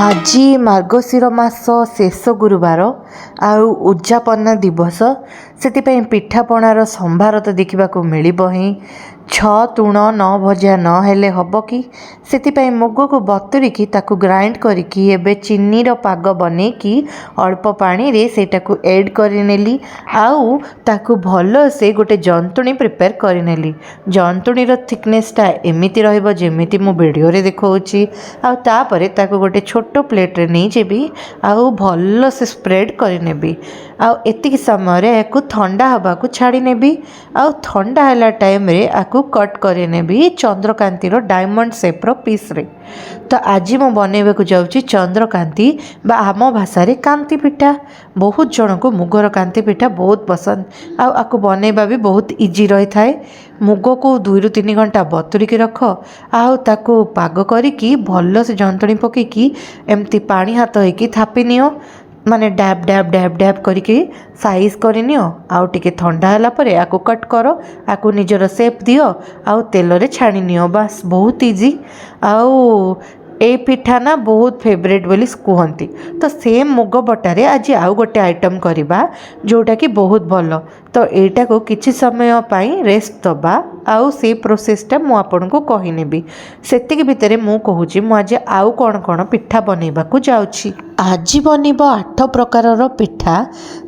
ଆଜି ମାର୍ଗଶିର ମାସ ଶେଷ ଗୁରୁବାର ଆଉ ଉଦ୍ଯାପନା ଦିବସ। ସେଥିପାଇଁ ପିଠାପଣାର ସମ୍ଭାର ତ ଦେଖିବାକୁ ମିଳିବ ହିଁ। 6 ତୁଣ 9 ଭଜା ନ ହେଲେ ହେବ କି? ସେଥିପାଇଁ ମୁଗକୁ ବତୁରିକି ତାକୁ ଗ୍ରାଇଣ୍ଡ କରିକି ଏବେ ଚିନିର ପାଗ ବନେଇକି ଅଳ୍ପ ପାଣିରେ ସେଇଟାକୁ ଏଡ଼୍ କରିନେଲି। ଆଉ ତାକୁ ଭଲସେ ଗୋଟେ ଜନ୍ତୁଣୀ ପ୍ରିପେୟାର କରିନେଲି। ଜନ୍ତୁଣୀର ଥିକନେସ୍ଟା ଏମିତି ରହିବ ଯେମିତି ମୁଁ ଭିଡ଼ିଓରେ ଦେଖାଉଛି। ଆଉ ତାପରେ ତାକୁ ଗୋଟେ ଛୋଟ ପ୍ଲେଟ୍ରେ ନେଇଯିବି ଆଉ ଭଲସେ ସ୍ପ୍ରେଡ଼୍ କରିନେବି। ଆଉ ଏତିକି ସମୟରେ ୟାକୁ ଥଣ୍ଡା ହେବାକୁ ଛାଡ଼ିନେବି। ଆଉ ଥଣ୍ଡା ହେଲା ଟାଇମ୍ରେ ୟାକୁ କଟ୍ କରିନେବି ଚନ୍ଦ୍ରକାନ୍ତିର ଡାଇମଣ୍ଡ ସେପ୍ର ପିସ୍ରେ। ତ ଆଜି ମୁଁ ବନେଇବାକୁ ଯାଉଛି ଚନ୍ଦ୍ରକାନ୍ତି ବା ଆମ ଭାଷାରେ କାନ୍ତି ପିଠା। ବହୁତ ଜଣଙ୍କୁ ମୁଗର କାନ୍ତି ପିଠା ବହୁତ ପସନ୍ଦ। ଆଉ ୟାକୁ ବନେଇବା ବି ବହୁତ ଇଜି ରହିଥାଏ। ମୁଗକୁ 2ରୁ 3 ଘଣ୍ଟା ବତୁରିକି ରଖ। ଆଉ ତାକୁ ପାଗ କରିକି ଭଲସେ ଜନ୍ତୁଣୀ ପକାଇକି ଏମିତି ପାଣି ହାତ ହେଇକି ଥାପି ନିଅ। ମାନେ ଡ୍ୟାବ୍ ଡ୍ୟାବ୍ ଡ୍ୟାବ୍ ଡ୍ୟାବ୍ କରିକି ସାଇଜ୍ କରିନିଅ। ଆଉ ଟିକେ ଥଣ୍ଡା ହେଲା ପରେ ୟାକୁ କଟ୍ କର। ୟାକୁ ନିଜର ସେପ୍ ଦିଅ ଆଉ ତେଲରେ ଛାଣି ନିଅ। ବାସ୍ ବହୁତ ଇଜି। ଆଉ ଏ ପିଠା ନା ବହୁତ ଫେଭରେଟ୍ ବୋଲି କୁହନ୍ତି। ତ ସେମ୍ ମୁଗ ବଟାରେ ଆଜି ଆଉ ଗୋଟେ ଆଇଟମ୍ କରିବା ଯେଉଁଟାକି ବହୁତ ଭଲ। ତ ଏଇଟାକୁ କିଛି ସମୟ ପାଇଁ ରେଷ୍ଟ ଦେବା। ଆଉ ସେଇ ପ୍ରୋସେସ୍ଟା ମୁଁ ଆପଣଙ୍କୁ କହିନେବି। ସେତିକି ଭିତରେ ମୁଁ କହୁଛି ମୁଁ ଆଜି ଆଉ କ'ଣ କ'ଣ ପିଠା ବନେଇବାକୁ ଯାଉଛି। ଆଜି ବନିବ 8 ପ୍ରକାରର ପିଠା।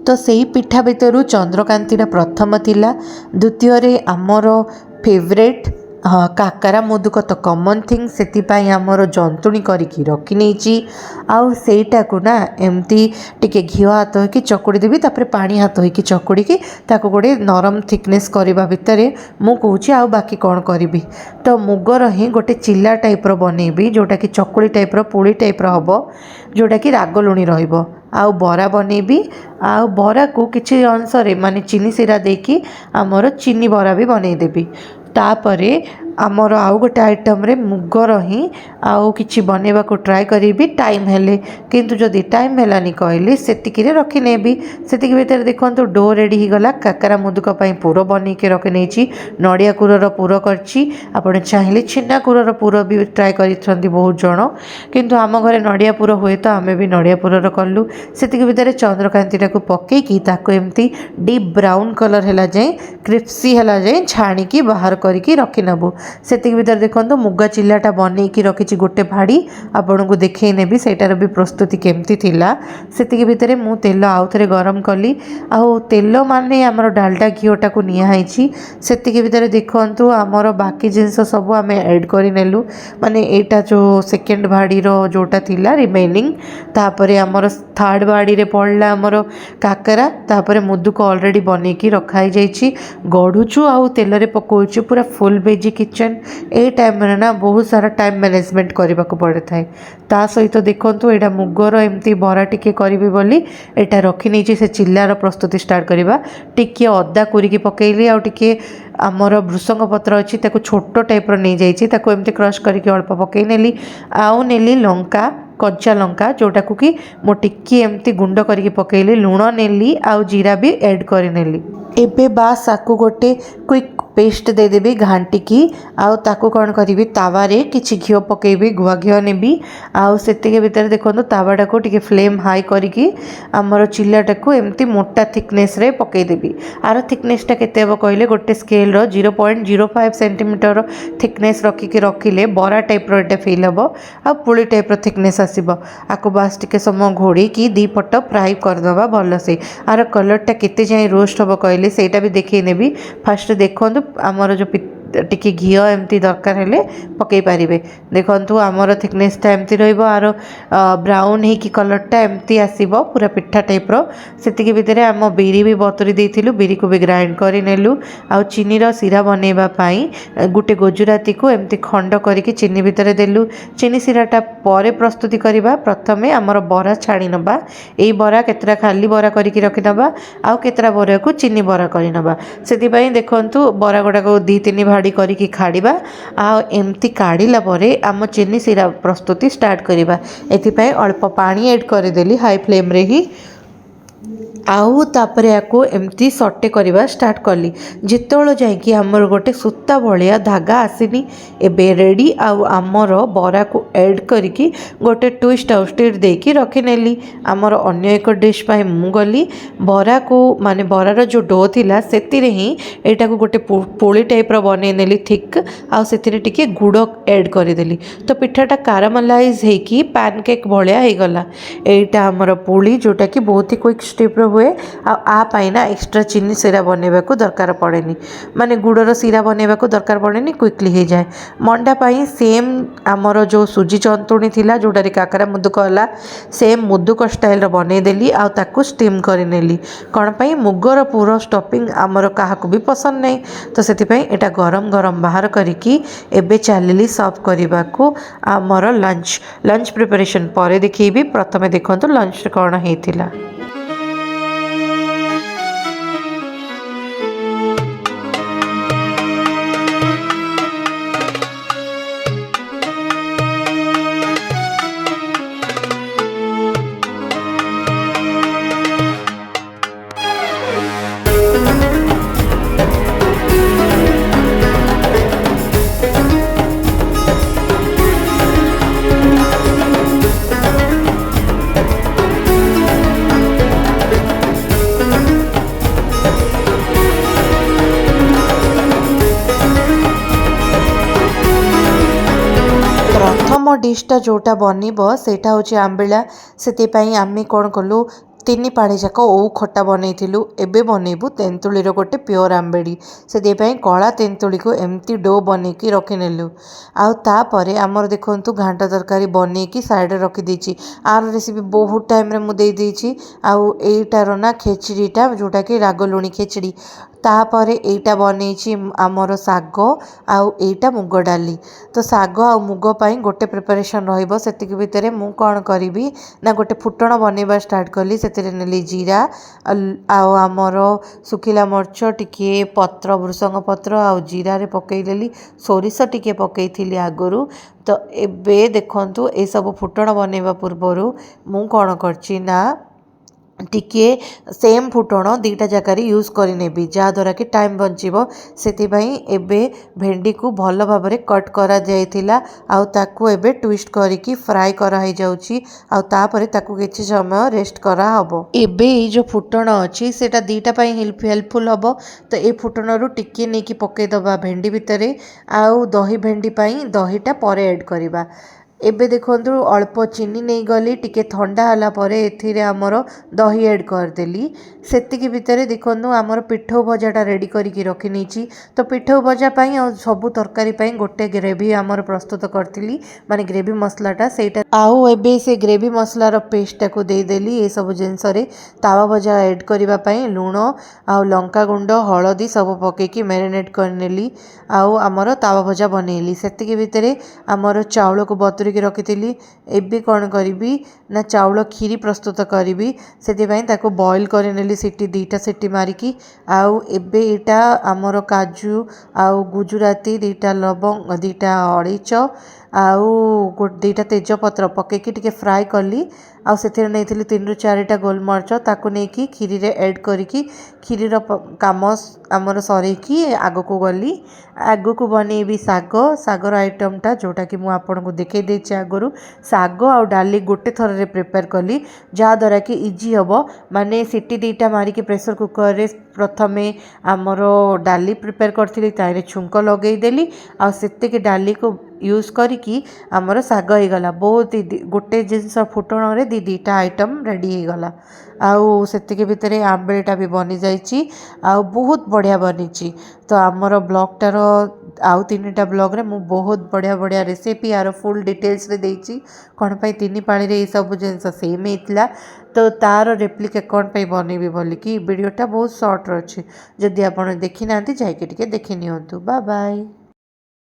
ତ ସେଇ ପିଠା ଭିତରୁ ଚନ୍ଦ୍ରକାନ୍ତିଟା ପ୍ରଥମ ଥିଲା। ଦ୍ୱିତୀୟରେ ଆମର ଫେଭରେଟ୍ କାକରା ମୋଦକ ତ କମନ୍ ଥିଙ୍ଗ। ସେଥିପାଇଁ ଆମର ଜନ୍ତୁଣୀ କରିକି ରଖିନେଇଛି। ଆଉ ସେଇଟାକୁ ନା ଏମିତି ଟିକେ ଘିଅ ହାତ ହେଇକି ଚକୁଡ଼ି ଦେବି। ତାପରେ ପାଣି ହାତ ହେଇକି ଚକୁଡ଼ିକି ତାକୁ ଗୋଟେ ନରମ ଥିକନେସ୍ କରିବା ଭିତରେ ମୁଁ କହୁଛି ଆଉ ବାକି କ'ଣ କରିବି। ତ ମୁଗର ହିଁ ଗୋଟେ ଚିଲା ଟାଇପ୍ର ବନେଇବି ଯେଉଁଟାକି ଚକୁଳି ଟାଇପ୍ର ପୁଳି ଟାଇପ୍ର ହେବ, ଯେଉଁଟାକି ରାଗ ଲୁଣି ରହିବ। ଆଉ ବରା ବନେଇବି। ଆଉ ବରାକୁ କିଛି ଅଂଶରେ ମାନେ ଚିନି ସିରା ଦେଇକି ଆମର ଚିନି ବରା ବି ବନେଇଦେବି। ତାପରେ ଆମର ଆଉ ଗୋଟେ ଆଇଟମ୍ରେ ମୁଗର ହିଁ ଆଉ କିଛି ବନେଇବାକୁ ଟ୍ରାଏ କରିବି ଟାଇମ୍ ହେଲେ। କିନ୍ତୁ ଯଦି ଟାଇମ୍ ହେଲାନି କହିଲି ସେତିକିରେ ରଖିନେବି। ସେତିକି ଭିତରେ ଦେଖନ୍ତୁ ଡୋ ରେଡ଼ି ହେଇଗଲା। କାକରା ମୋଦକ ପାଇଁ ପୁର ବନେଇକି ରଖିନେଇଛି। ନଡ଼ିଆ କୁରର ପୁର କରିଛି। ଆପଣ ଚାହିଁଲେ ଛେନା କୁରର ପୁର ବି ଟ୍ରାଏ କରିଛନ୍ତି ବହୁତ ଜଣ। କିନ୍ତୁ ଆମ ଘରେ ନଡ଼ିଆ ପୁର ହୁଏ ତ ଆମେ ବି ନଡ଼ିଆ ପୁରର କଲୁ। ସେତିକି ଭିତରେ ଚନ୍ଦ୍ରକାନ୍ତିଟାକୁ ପକାଇକି ତାକୁ ଏମିତି ଡିପ୍ ବ୍ରାଉନ୍ କଲର୍ ହେଲା ଯାଏଁ କ୍ରିସ୍ପି ହେଲା ଯାଏଁ ଛାଣିକି ବାହାର କରିକି ରଖିନେବୁ। ସେତିକି ଭିତରେ ଦେଖନ୍ତୁ ମୁଗ ଚିଲାଟା ବନେଇକି ରଖିଛି ଗୋଟେ ଭାଡ଼ି। ଆପଣଙ୍କୁ ଦେଖେଇ ନେବି ସେଇଟାର ବି ପ୍ରସ୍ତୁତି କେମିତି ଥିଲା। ସେତିକି ଭିତରେ ମୁଁ ତେଲ ଆଉ ଥରେ ଗରମ କଲି। ଆଉ ତେଲ ମାନେ ଆମର ଡାଲଡା ଘିଅଟାକୁ ନିଆ ହେଇଛି। ସେତିକି ଭିତରେ ଦେଖନ୍ତୁ ଆମର ବାକି ଜିନିଷ ସବୁ ଆମେ ଏଡ଼୍ କରିନେଲୁ। ମାନେ ଏଇଟା ଯେଉଁ ସେକେଣ୍ଡ ଭାଡ଼ିର ଯେଉଁଟା ଥିଲା ରିମେନିଂ। ତାପରେ ଆମର ଥାର୍ଡ଼ ଭାଡ଼ିରେ ପଡ଼ିଲା ଆମର କାକରା। ତାପରେ ମୋଦକ ଅଲରେଡ଼ି ବନେଇକି ରଖା ହେଇଯାଇଛି। ଗଢ଼ୁଛୁ ଆଉ ତେଲରେ ପକାଉଛୁ ପୁରା ଫୁଲ୍ ଭେଜି କିଚେନ୍। ଏଇ ଟାଇମ୍ରେ ନା ବହୁତ ସାରା ଟାଇମ୍ ମ୍ୟାନେଜମେଣ୍ଟ କରିବାକୁ ପଡ଼ିଥାଏ। ତା ସହିତ ଦେଖନ୍ତୁ ଏଇଟା ମୁଗର ଏମିତି ବରା ଟିକେ କରିବି ବୋଲି ଏଇଟା ରଖିନେଇଛି। ସେ ଚିଲ୍ଲାର ପ୍ରସ୍ତୁତି ଷ୍ଟାର୍ଟ କରିବା। ଟିକିଏ ଅଦା କୋରିକି ପକାଇଲି। ଆଉ ଟିକେ ଆମର ଭୃଷଙ୍ଗ ପତ୍ର ଅଛି ତାକୁ ଛୋଟ ଟାଇପ୍ର ନେଇଯାଇଛି। ତାକୁ ଏମିତି କ୍ରଶ୍ କରିକି ଅଳ୍ପ ପକାଇ ନେଲି। ଆଉ ନେଲି ଲଙ୍କା, କଞ୍ଚା ଲଙ୍କା ଯେଉଁଟାକୁ କି ମୁଁ ଟିକିଏ ଏମିତି ଗୁଣ୍ଡ କରିକି ପକାଇଲି। ଲୁଣ ନେଲି ଆଉ ଜିରା ବି ଏଡ଼୍ କରିନେଲି। ଏବେ ବାସ୍ ଆକୁ ଗୋଟେ କ୍ୱିକ୍ ପେଷ୍ଟ ଦେଇଦେବି ଘାଣ୍ଟିକି। ଆଉ ତାକୁ କ'ଣ କରିବି ତାୱାରେ କିଛି ଘିଅ ପକାଇବି। ଗୁଆ ଘିଅ ନେବି। ଆଉ ସେତିକି ଭିତରେ ଦେଖନ୍ତୁ ତାୱାଟାକୁ ଟିକେ ଫ୍ଲେମ୍ ହାଇ କରିକି ଆମର ଚିଲାଟାକୁ ଏମିତି ମୋଟା ଥିକନେସ୍ରେ ପକାଇଦେବି। ଆର ଥିକନେସ୍ଟା କେତେ ହେବ କହିଲେ ଗୋଟେ ସ୍କେଲ୍ର 0.05 ସେଣ୍ଟିମିଟର ଥିକନେସ୍ ରଖିଲେ ବରା ଟାଇପ୍ର ଏଇଟା ଫିଲ୍ ହେବ। ଆଉ ପୁଳି ଟାଇପ୍ର ଥିକନେସ୍ ଆସିବ। ଆକୁ ବାସ୍ ଟିକେ ସମୟ ଘୋଡ଼େଇକି ଦୁଇ ପଟ ଫ୍ରାଏ କରିଦେବା ଭଲସେ। ଆର କଲର୍ଟା କେତେ ଯାଏଁ ରୋଷ୍ଟ ହେବ କହିଲେ ସେଇଟା ବି ଦେଖେଇ ନେବି। ଫାଷ୍ଟ ଦେଖନ୍ତୁ ଆମର ଯେଉଁ ଟିକେ ଘିଅ ଏମିତି ଦରକାର ହେଲେ ପକାଇ ପାରିବେ। ଦେଖନ୍ତୁ ଆମର ଥିକନେସ୍ଟା ଏମିତି ରହିବ। ଆର ବ୍ରାଉନ୍ ହେଇକି କଲର୍ଟା ଏମିତି ଆସିବ ପୁରା ପିଠା ଟାଇପ୍ର। ସେତିକି ଭିତରେ ଆମ ବିରି ବି ବତୁରି ଦେଇଥିଲୁ। ବିରିକୁ ବି ଗ୍ରାଇଣ୍ଡ କରିନେଲୁ। ଆଉ ଚିନିର ଶିରା ବନେଇବା ପାଇଁ ଗୋଟେ ଗୁଜୁରାତିକୁ ଏମିତି ଖଣ୍ଡ କରିକି ଚିନି ଭିତରେ ଦେଲୁ। ଚିନି ଶିରାଟା ପରେ ପ୍ରସ୍ତୁତି କରିବା। ପ୍ରଥମେ ଆମର ବରା ଛାଣି ନେବା। ଏଇ ବରା କେତେଟା ଖାଲି ବରା କରିକି ରଖିନେବା। ଆଉ କେତେଟା ବରାକୁ ଚିନି ବରା କରିନେବା। ସେଥିପାଇଁ ଦେଖନ୍ତୁ ବରା ଗୁଡ଼ାକୁ 2-3 ଭାଡ଼ି କରିକି କାଢ଼ିବା। ଆଉ ଏମିତି କାଢ଼ିଲା ପରେ ଆମ ଚିନି ଶିରା ପ୍ରସ୍ତୁତି ଷ୍ଟାର୍ଟ କରିବା। ଏଥିପାଇଁ ଅଳ୍ପ ପାଣି ଏଡ଼୍ କରିଦେଲି ହାଇ ଫ୍ଲେମ୍ରେ ହିଁ। आउ तापर याको एमती सटे करवा स्टार्ट कली जितेबाला जाकि आमर गोटे सूता भाया धागा आसीनी एबे रेडी आमर बरा को ऐड करिकी गोटे ट्विस्ट आउ स्टिर देकी रखिनेली। आमर अन्य एक डिश पाई मु गली बरा को माने बरार जो डो थिला सेतिरे ही एटा को गोटे पोली टाइप रो बनै नेली थिक आउ सेतिरे टिके गुड़ ऐड करदेली तो पिठाटा कारामलाइज हेकी पैनकेक भलिया हे गला। एटा आमर पोली जोटा कि बहुत ही क्विक स्टेप रो हुए आना एक्सट्रा चीनी सीरा बनवा को दरकार पड़ेनी माने गुड़र सीरा बनवा को दरकार पड़ेनी क्विकली हो जाए। मंडा पाई सेम आमर जो सुजी चंतुणी थिला जोटारे काकरा मुदुक होला सेम मुदुक स्टाइल बनईदेली आकु स्टीम करनेली कौन पाई मुगर पूरा स्टफिंग आमर क्या भी पसंद नहीं तो से एटा गरम गरम बाहर करिकी एबे चलिली सर्व करने को आमर लंच प्रिपरेशन पर देखी प्रथमे देखो लंच कौन होता। प्रथम डिशटा जोटा बनब सेटा हूँ आंबिला से आम कौन कलु तीन पाड़ी जाक ओ खटा बनईलु एबे बनइबू तेंतुलीर गोटे प्योर आंबेड़ी से कला तेंतुली को एमती डो बनईकी रखिनेलु आउे आमर देखु घांट तरकारी बनईकी साइड रखीदी आर रेसिपी बहुत टाइम मुझे आईटार ना खेचड़ीटा जोटा कि राग लुणी खेचड़ी तापर एटा बनई आमर साग आईटा मुग डाली तो साग आ मुग पाई गोटे प्रिपरेशन रही भितर मु कौन करी ना गोटे फुटण बनवा स्टार्ट कली नेली जीरा आमर सुखिला मर्च टिके पत्र भृसंग पत्र आ जीरा रे पकईदेली सोरिष टिके पकई आगरू तो एबे देखंतु ए सब फुटण बनवा पूर्वर मु कौन करची ना टिके सेम फुटण दीटा जगार यूज करनेबी जहाँद्वारा कि टाइम बचिबो सेतिभाई एबे भेंडी को भल भाव में कट करा जायतिला आउ ताकू एबे ट्विस्ट करिकी फ्राई करा ही जाउची आउ तापरे ताकू किछि समय रेस्ट करा हबो। एबे ई जो फुटण अछि सेटा दीटा पाई हेल्पफुल हबो तो ए फुटणरू टिके नेकी पकई दबा भेंडी भितरे आउ दही भेंडी पाई दहीटा परे ऐड करिबा। एबे देखंतु अल्प चीनी नहीं गली टिके ठंडा होला परे एथिरे आमर दही ऐड करदेली सेतिकी भितरे देखंतु आमर पिठौ भजाटा रेडी करिकी रखी नेची तो पिठौ भजा पाई आ सबु तरकारी पाई गोटे ग्रेवी आमर प्रस्तुत करथिली माने ग्रेवी मसलाटा सेटा आउ एबे से ग्रेवी मसलार पेस्टा को दे देली ए सब जिंस रे तावा भजा ऐड करिबा पाई लूण आउ लंका गुंड हळदी सब पकेकी मैरिनेट करनेली आउ आमर तावा भजा बनेली सेतिकी भितरे आमर चाउल को बतुरी रखी एबे कौन करी ना चाउल खीरी प्रस्तुत करी से बॉईल करनेली सीटी दीटा सीटी मारिकी आउ एबे एटा आमर काजू आउ गुजराती दीटा लवंग दीटा अड़ीच आउ दीटा तेजपत्र पकईकी टिके फ्राए कली आउ से नहीं 3 ରୁ 4टा गोलमरिच ताकू नहीं खीरी रे ऐड करिकी खीरीर काम आमर सरईकी आग को गली आग को बनईबी साग सागर आइटमटा जोटा कि मुझे आपको देखई देछि आगरू साग आ डाली गोटे थर रे प्रिपेयर कली जहाँद्वारा कि इजी हम माने सीटी दीटा मारिकी प्रेशर कुकर रे प्रथमे आमर डाली प्रिपेयर करथिली तारे छुंक लगेदेली आ सेतिकी डाली को यूज करिकी आमर साग हो गला बहुत गोटे जिनस फुटण रे दीटा आइटम रेडी हो गला आउ सेतिकी भितर आंबेटा भी बनी जाइछि आउ बहुत बढ़िया बनीची तो आमर ब्लॉगटार आउ 3टा ब्लॉग रे मु बहुत बढ़िया बढ़िया रेसिपी यार फुल डिटेल्स रे देइछि कौन पाई 3 पानी रे सब जिनस सेम हेतला तो तार रेप्लिका कौन पाई बनैबी बोली कि वीडियोटा बहुत शॉर्ट अच्छे जदि आपन देखि नांती जाइके टिके देखि नियंतु। Bye bye.